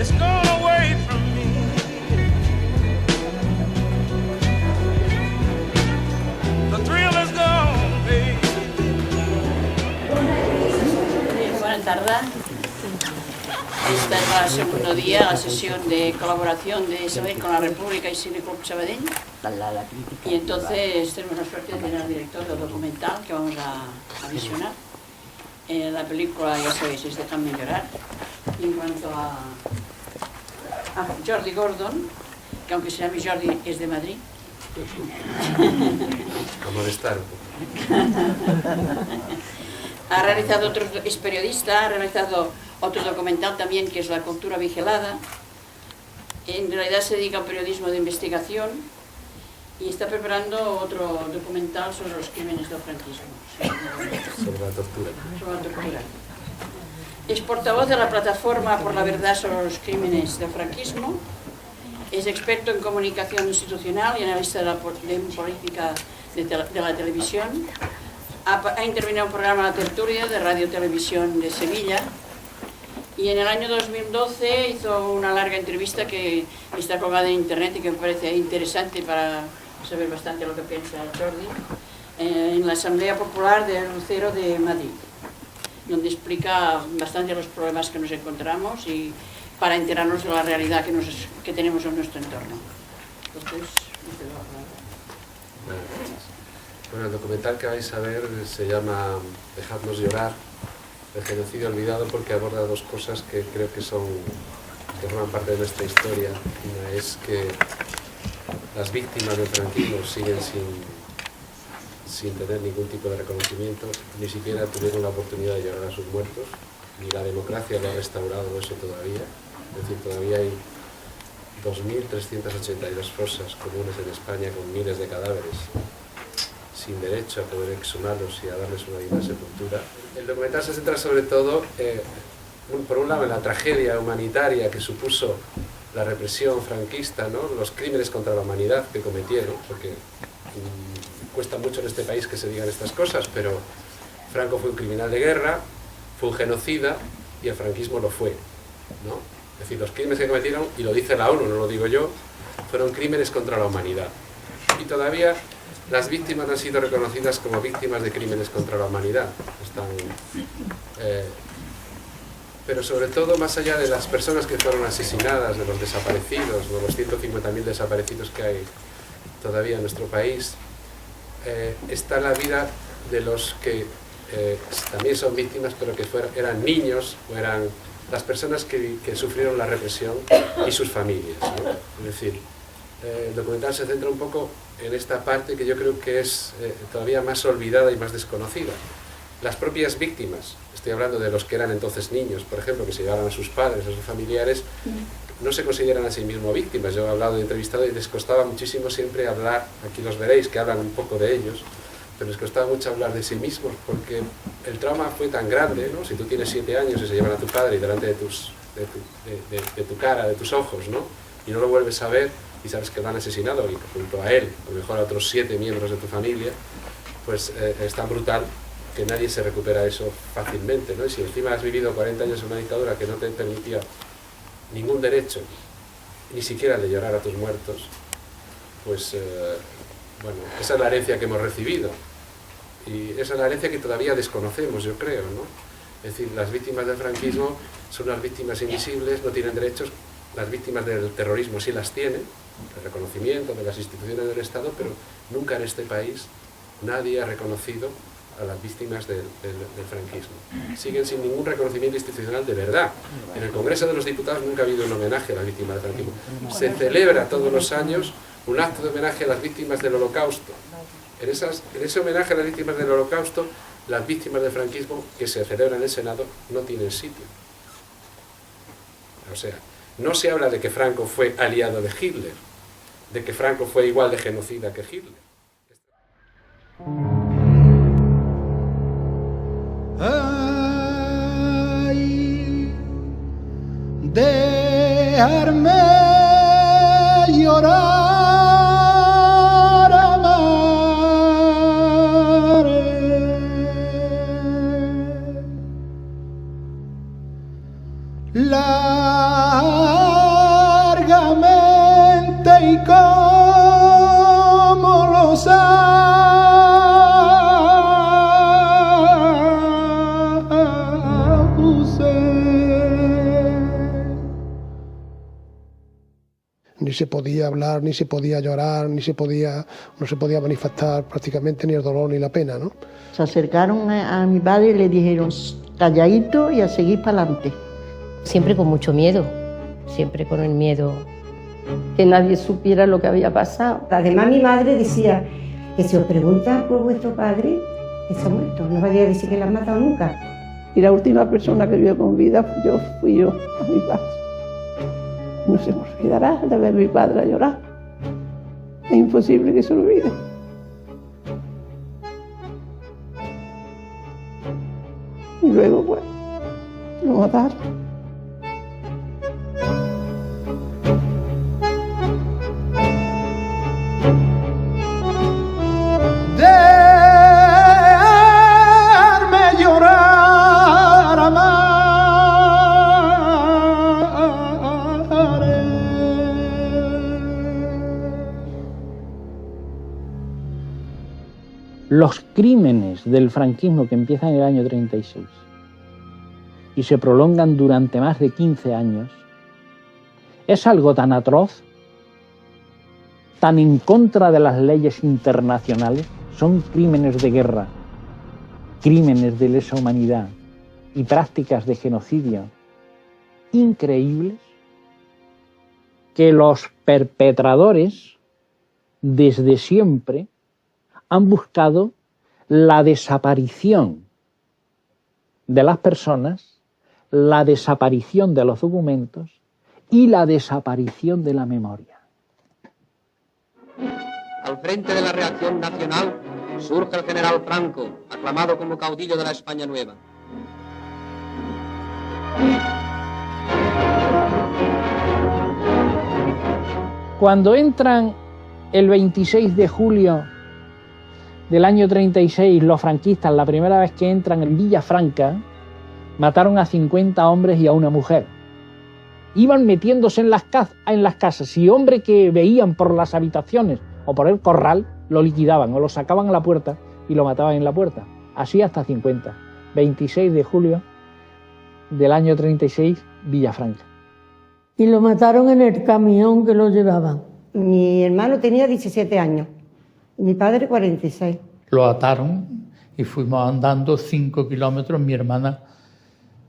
It's gone away from me. The thrill is gone, baby. Buenas tardes. Esta es la segundo día, la sesión de colaboración de Sabadell con la República y Cine Club Sabadell. Y entonces tenemos la suerte de tener al director del documental que vamos a visionar. La película, ya sabéis, es Déjame llorar. Y en cuanto a Jordi Gordon, que aunque se llame Jordi, es de Madrid. A molestar un poco. Es periodista, ha realizado otro documental también que es La cultura vigilada. En realidad se dedica al periodismo de investigación y está preparando otro documental sobre los crímenes del franquismo. Sobre la tortura. Sobre la tortura. Es portavoz de la Plataforma por la Verdad sobre los Crímenes del Franquismo. Es experto en comunicación institucional y analista de política de la televisión. Ha intervenido en un programa La Tertulia de Radio Televisión de Sevilla. Y en el año 2012 hizo una larga entrevista que está colgada en internet y que me parece interesante para saber bastante lo que piensa Jordi, en la Asamblea Popular de Lucero de Madrid, donde explica bastante los problemas que nos encontramos y para enterarnos de la realidad que tenemos en nuestro entorno. Entonces, bueno, el documental que vais a ver se llama Dejadnos llorar, el genocidio olvidado, porque aborda dos cosas que creo que forman parte de nuestra historia. Una es que las víctimas del franquismo siguen sin tener ningún tipo de reconocimiento, ni siquiera tuvieron la oportunidad de llorar a sus muertos, ni la democracia lo ha restaurado eso todavía. Es decir, todavía hay 2.382 fosas comunes en España con miles de cadáveres sin derecho a poder exhumarlos y a darles una digna sepultura. El documental se centra sobre todo, por un lado, en la tragedia humanitaria que supuso la represión franquista, ¿no? Los crímenes contra la humanidad que cometieron, porque cuesta mucho en este país que se digan estas cosas, pero Franco fue un criminal de guerra, fue un genocida y el franquismo lo fue, ¿no? Es decir, los crímenes que cometieron, y lo dice la ONU, no lo digo yo, fueron crímenes contra la humanidad. Y todavía las víctimas no han sido reconocidas como víctimas de crímenes contra la humanidad. Pero sobre todo, más allá de las personas que fueron asesinadas, de los desaparecidos, de los 150.000 desaparecidos que hay todavía en nuestro país, está la vida de los que también son víctimas, pero que eran niños o eran las personas que sufrieron la represión y sus familias, ¿no? Es decir, el documental se centra un poco en esta parte que yo creo que es todavía más olvidada y más desconocida. Las propias víctimas, estoy hablando de los que eran entonces niños, por ejemplo, que se llevaron a sus padres, a sus familiares, no se consideran a sí mismos víctimas. Yo he hablado de entrevistados y les costaba muchísimo siempre hablar, aquí los veréis que hablan un poco de ellos, pero les costaba mucho hablar de sí mismos porque el trauma fue tan grande, ¿no? Si tú tienes 7 años y se llevan a tu padre y delante de tu cara, de tus ojos, ¿no? Y no lo vuelves a ver y sabes que lo han asesinado y junto a él, a lo mejor a otros 7 miembros de tu familia, pues es tan brutal que nadie se recupera eso fácilmente, ¿no? Y si encima has vivido 40 años en una dictadura que no te permitía ningún derecho, ni siquiera de llorar a tus muertos, pues bueno, esa es la herencia que hemos recibido y esa es la herencia que todavía desconocemos, yo creo, ¿no? Es decir, las víctimas del franquismo son unas víctimas invisibles, no tienen derechos. Las víctimas del terrorismo sí las tienen, el reconocimiento de las instituciones del Estado, pero nunca en este país nadie ha reconocido a las víctimas del franquismo. Siguen sin ningún reconocimiento institucional de verdad. En el Congreso de los Diputados nunca ha habido un homenaje a las víctimas del franquismo. Se celebra todos los años un acto de homenaje a las víctimas del Holocausto. En ese homenaje a las víctimas del Holocausto, las víctimas del franquismo que se celebra en el Senado no tienen sitio. O sea, no se habla de que Franco fue aliado de Hitler, de que Franco fue igual de genocida que Hitler. Ay, dejarme llorar, amaré. La Ni se podía hablar, ni se podía llorar, no se podía manifestar prácticamente ni el dolor ni la pena, ¿no? Se acercaron a mi padre y le dijeron, calladito y a seguir para adelante. Siempre con mucho miedo, siempre con el miedo. Que nadie supiera lo que había pasado. Además mi madre decía que si os preguntan por vuestro padre, está muerto, no vais a decir que lo han matado nunca. Y la última persona que vio con vida fui yo a mi padre. No se me olvidará de ver a mi padre a llorar. Es imposible que se olvide. Y luego, pues, lo mataron. Verme llorar a Los crímenes del franquismo que empiezan en el año 36 y se prolongan durante más de 15 años, es algo tan atroz, tan en contra de las leyes internacionales, son crímenes de guerra, crímenes de lesa humanidad y prácticas de genocidio increíbles, que los perpetradores desde siempre han buscado la desaparición de las personas, la desaparición de los documentos y la desaparición de la memoria. Al frente de la reacción nacional surge el general Franco, aclamado como caudillo de la España nueva. Cuando entran el 26 de julio del año 36 los franquistas, la primera vez que entran en Villafranca, mataron a 50 hombres y a una mujer. Iban metiéndose en las casas y hombre que veían por las habitaciones o por el corral, lo liquidaban o lo sacaban a la puerta y lo mataban en la puerta. Así hasta 50. 26 de julio del año 36, Villafranca. Y lo mataron en el camión que lo llevaban. Mi hermano tenía 17 años, y mi padre 46. Lo ataron y fuimos andando 5 kilómetros, mi hermana,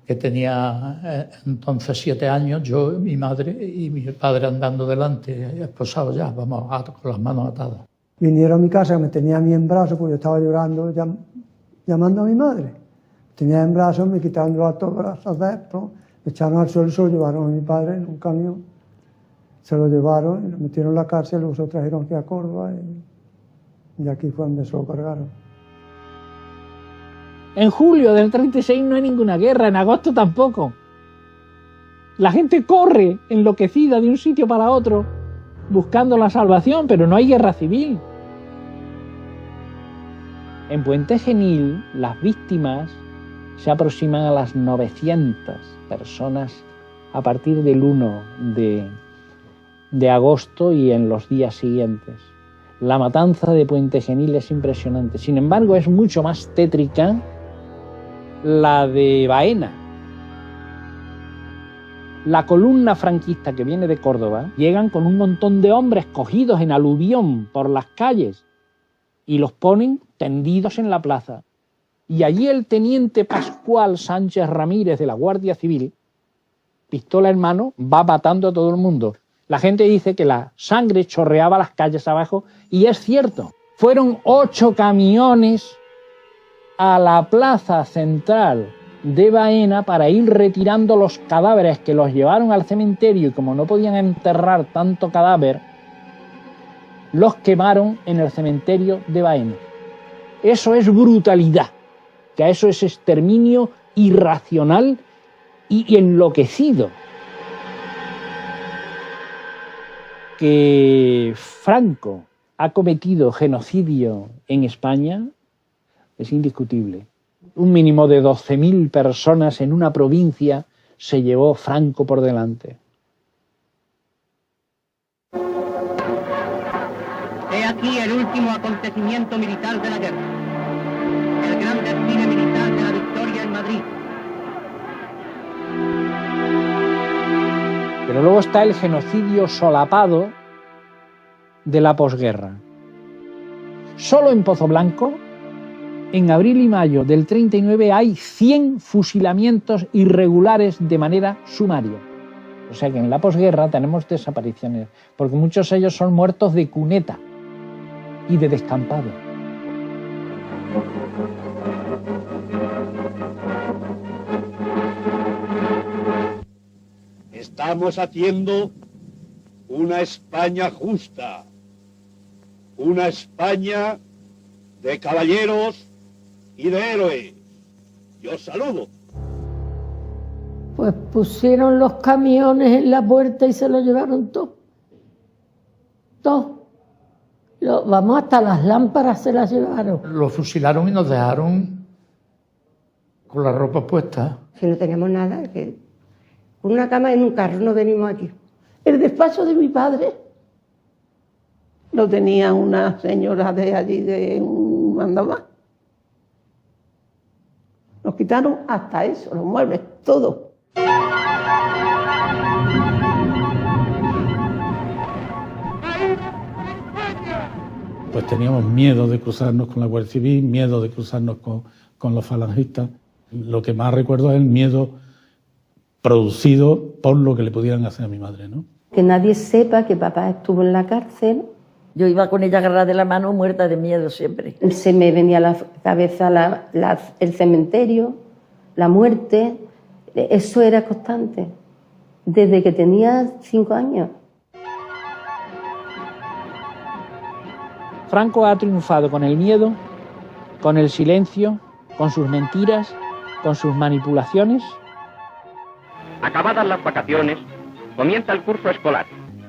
que tenía entonces 7 años, yo, mi madre y mi padre andando delante, esposados ya, vamos, con las manos atadas. Vinieron a mi casa, me tenía a mí en brazos, porque yo estaba llorando, llamando a mi madre. Me tenía en brazos, me quitaron los altos brazos adentro, me echaron al suelo y se lo llevaron a mi padre en un camión. Se lo llevaron y lo metieron en la cárcel, luego se lo trajeron aquí a Córdoba y aquí fue donde se lo cargaron. En julio del 36 no hay ninguna guerra, en agosto tampoco. La gente corre enloquecida de un sitio para otro buscando la salvación, pero no hay guerra civil. En Puente Genil las víctimas se aproximan a las 900 personas a partir del 1 de agosto y en los días siguientes. La matanza de Puente Genil es impresionante. Sin embargo, es mucho más tétrica la de Baena. La columna franquista que viene de Córdoba llegan con un montón de hombres cogidos en aluvión por las calles y los ponen tendidos en la plaza. Y allí el teniente Pascual Sánchez Ramírez de la Guardia Civil, pistola en mano, va matando a todo el mundo. La gente dice que la sangre chorreaba las calles abajo y es cierto. Fueron 8 camiones a la plaza central de Baena para ir retirando los cadáveres que los llevaron al cementerio y como no podían enterrar tanto cadáver, los quemaron en el cementerio de Baena. Eso es brutalidad, que eso es exterminio irracional y enloquecido. Que Franco ha cometido genocidio en España es indiscutible. Un mínimo de 12.000 personas en una provincia se llevó Franco por delante. He aquí el último acontecimiento militar de la guerra. El gran desfile militar de la victoria en Madrid. Pero luego está el genocidio solapado de la posguerra. Solo en Pozo Blanco, en abril y mayo del 39 hay 100 fusilamientos irregulares de manera sumaria. O sea que en la posguerra tenemos desapariciones, porque muchos de ellos son muertos de cuneta y de descampado. Estamos haciendo una España justa, una España de caballeros y de héroes. Yo saludo. Pues pusieron los camiones en la puerta y se lo llevaron todo. Todo. Vamos, hasta las lámparas se las llevaron. Lo fusilaron y nos dejaron con la ropa puesta. Si no teníamos nada, que con una cama en un carro nos venimos aquí. El despacho de mi padre lo tenía una señora de allí de un mandamás. Nos quitaron hasta eso, los muebles, todo. Pues teníamos miedo de cruzarnos con la Guardia Civil, miedo de cruzarnos con los falangistas. Lo que más recuerdo es el miedo producido por lo que le pudieran hacer a mi madre, ¿no? Que nadie sepa que papá estuvo en la cárcel. Yo iba con ella agarrada de la mano, muerta de miedo siempre. Se me venía a la cabeza el cementerio, la muerte. Eso era constante, desde que tenía 5 años. Franco ha triunfado con el miedo, con el silencio, con sus mentiras, con sus manipulaciones. Acabadas las vacaciones, comienza el curso escolar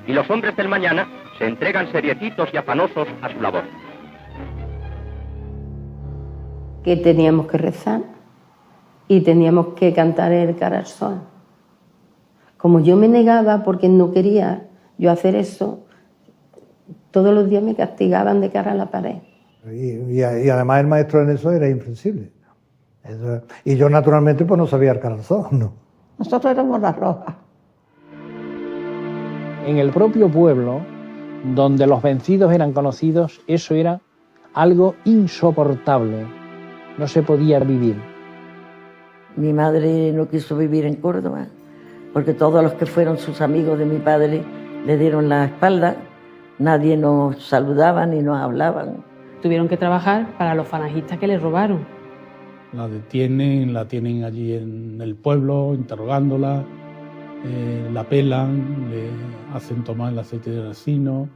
y los hombres del mañana se entregan seriecitos y afanosos a su labor. Que teníamos que rezar y teníamos que cantar el cara al sol. Como yo me negaba porque no quería yo hacer eso, todos los días me castigaban de cara a la pared. Y además el maestro en eso era inflexible. Y yo naturalmente pues no sabía el cara al sol, ¿no? Nosotros éramos las rojas. En el propio pueblo, donde los vencidos eran conocidos, eso era algo insoportable. No se podía vivir. Mi madre no quiso vivir en Córdoba, porque todos los que fueron sus amigos de mi padre le dieron la espalda. Nadie nos saludaba ni nos hablaban. Tuvieron que trabajar para los falangistas que les robaron. La detienen, la tienen allí en el pueblo, interrogándola, la pelan, le hacen tomar el aceite de racino.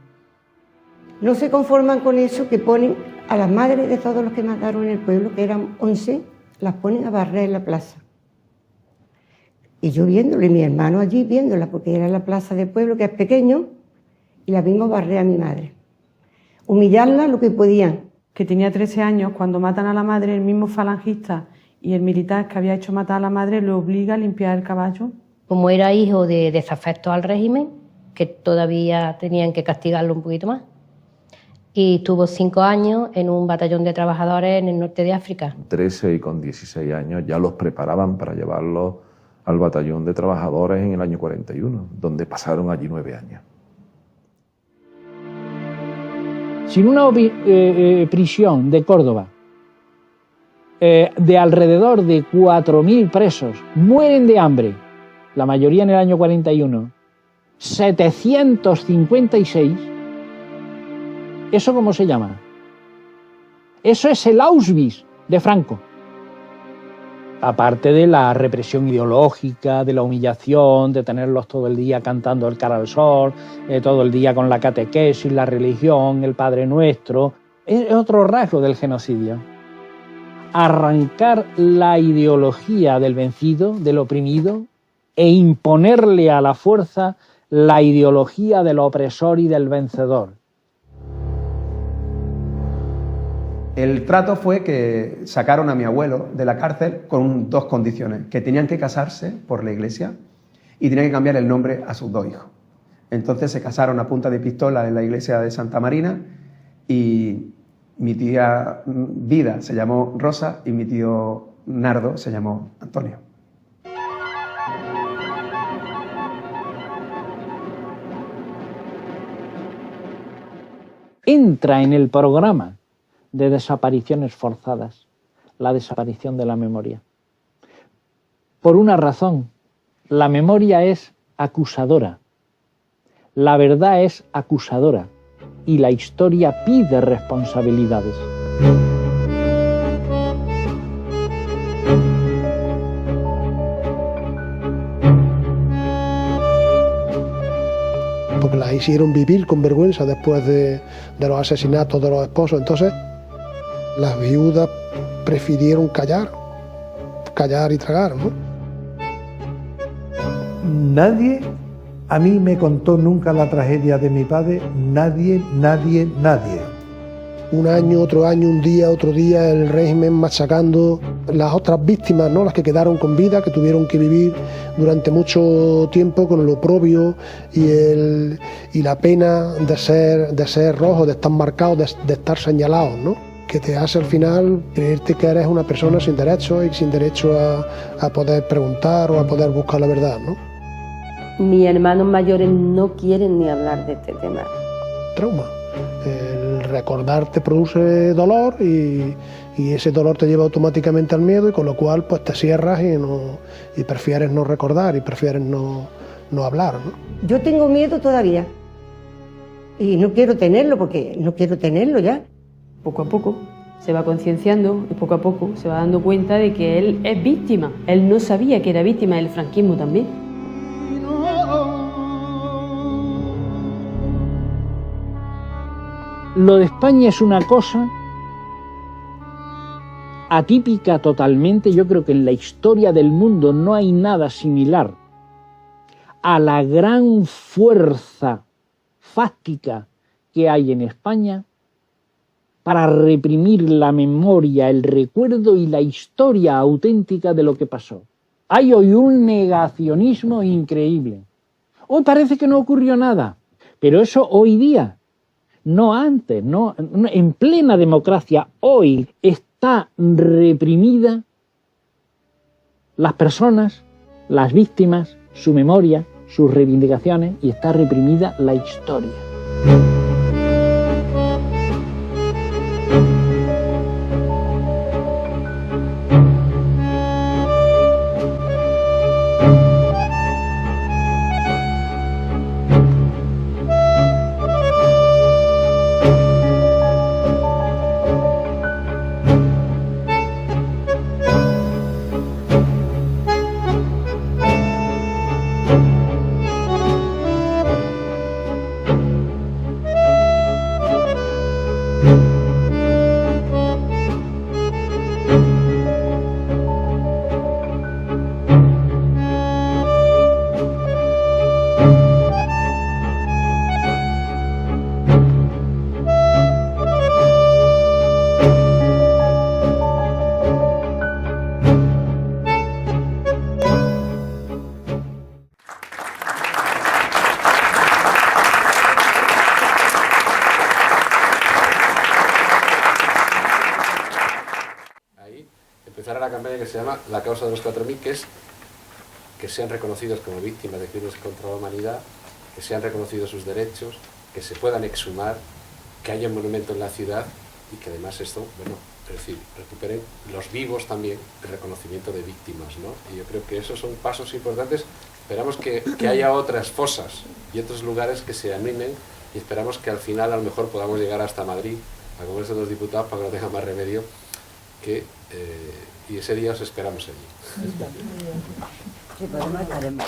No se conforman con eso, que ponen a las madres de todos los que mataron en el pueblo, que eran 11, las ponen a barrer en la plaza. Y yo viéndolo, y mi hermano allí viéndola, porque era la plaza del pueblo, que es pequeño, y la vimos barrer a mi madre. Humillarla lo que podían. Que tenía 13 años, cuando matan a la madre, el mismo falangista y el militar que había hecho matar a la madre lo obliga a limpiar el caballo. Como era hijo de desafectos al régimen, que todavía tenían que castigarlo un poquito más, y estuvo 5 años en un batallón de trabajadores en el norte de África. 13 y con 16 años ya los preparaban para llevarlos al batallón de trabajadores en el año 41, donde pasaron allí 9 años. Sin una prisión de Córdoba de alrededor de 4.000 presos, mueren de hambre, la mayoría en el año 41, 756, ¿eso cómo se llama? Eso es el Auschwitz de Franco. Aparte de la represión ideológica, de la humillación, de tenerlos todo el día cantando el cara al sol, todo el día con la catequesis, la religión, el Padre Nuestro. Es otro rasgo del genocidio. Arrancar la ideología del vencido, del oprimido, e imponerle a la fuerza la ideología del opresor y del vencedor. El trato fue que sacaron a mi abuelo de la cárcel con 2 condiciones, que tenían que casarse por la iglesia y tenían que cambiar el nombre a sus 2 hijos. Entonces se casaron a punta de pistola en la iglesia de Santa Marina y mi tía Vida se llamó Rosa y mi tío Nardo se llamó Antonio. entra en el programa de desapariciones forzadas la desaparición de la memoria. Por una razón, la memoria es acusadora, la verdad es acusadora y la historia pide responsabilidades. Porque las hicieron vivir con vergüenza después de los asesinatos de los esposos. Entonces, las viudas prefirieron callar y tragar, ¿no? Nadie a mí me contó nunca la tragedia de mi padre, nadie. Un año, otro año, un día, otro día, el régimen machacando las otras víctimas, ¿no? Las que quedaron con vida, que tuvieron que vivir durante mucho tiempo con el oprobio y la pena de ser rojos, de estar marcados, de estar señalados, ¿no? Que te hace al final creerte que eres una persona sin derechos y sin derecho a poder preguntar o a poder buscar la verdad, ¿no? Mis hermanos mayores no quieren ni hablar de este tema. Trauma. El recordar te produce dolor y ese dolor te lleva automáticamente al miedo y con lo cual pues te cierras y prefieres no recordar y prefieres no hablar, ¿no? Yo tengo miedo todavía y no quiero tenerlo porque no quiero tenerlo ya. Poco a poco se va concienciando y poco a poco se va dando cuenta de que él es víctima. Él no sabía que era víctima del franquismo también. Lo de España es una cosa atípica totalmente. Yo creo que en la historia del mundo no hay nada similar a la gran fuerza fáctica que hay en España para reprimir la memoria, el recuerdo y la historia auténtica de lo que pasó. Hay hoy un negacionismo increíble. Hoy parece que no ocurrió nada, pero eso hoy día, no antes, no, en plena democracia, hoy está reprimida las personas, las víctimas, su memoria, sus reivindicaciones y está reprimida la historia. Empezará la campaña que se llama La causa de los 4.000, que es que sean reconocidos como víctimas de crímenes contra la humanidad, que sean reconocidos sus derechos, que se puedan exhumar, que haya un monumento en la ciudad y que además esto, bueno, es decir, recuperen los vivos también el reconocimiento de víctimas, ¿no? Y yo creo que esos son pasos importantes. Esperamos que haya otras fosas y otros lugares que se animen y esperamos que al final a lo mejor podamos llegar hasta Madrid, al Congreso de los Diputados, para que no tenga más remedio y ese día os esperamos allí. Sí, pues no estaremos.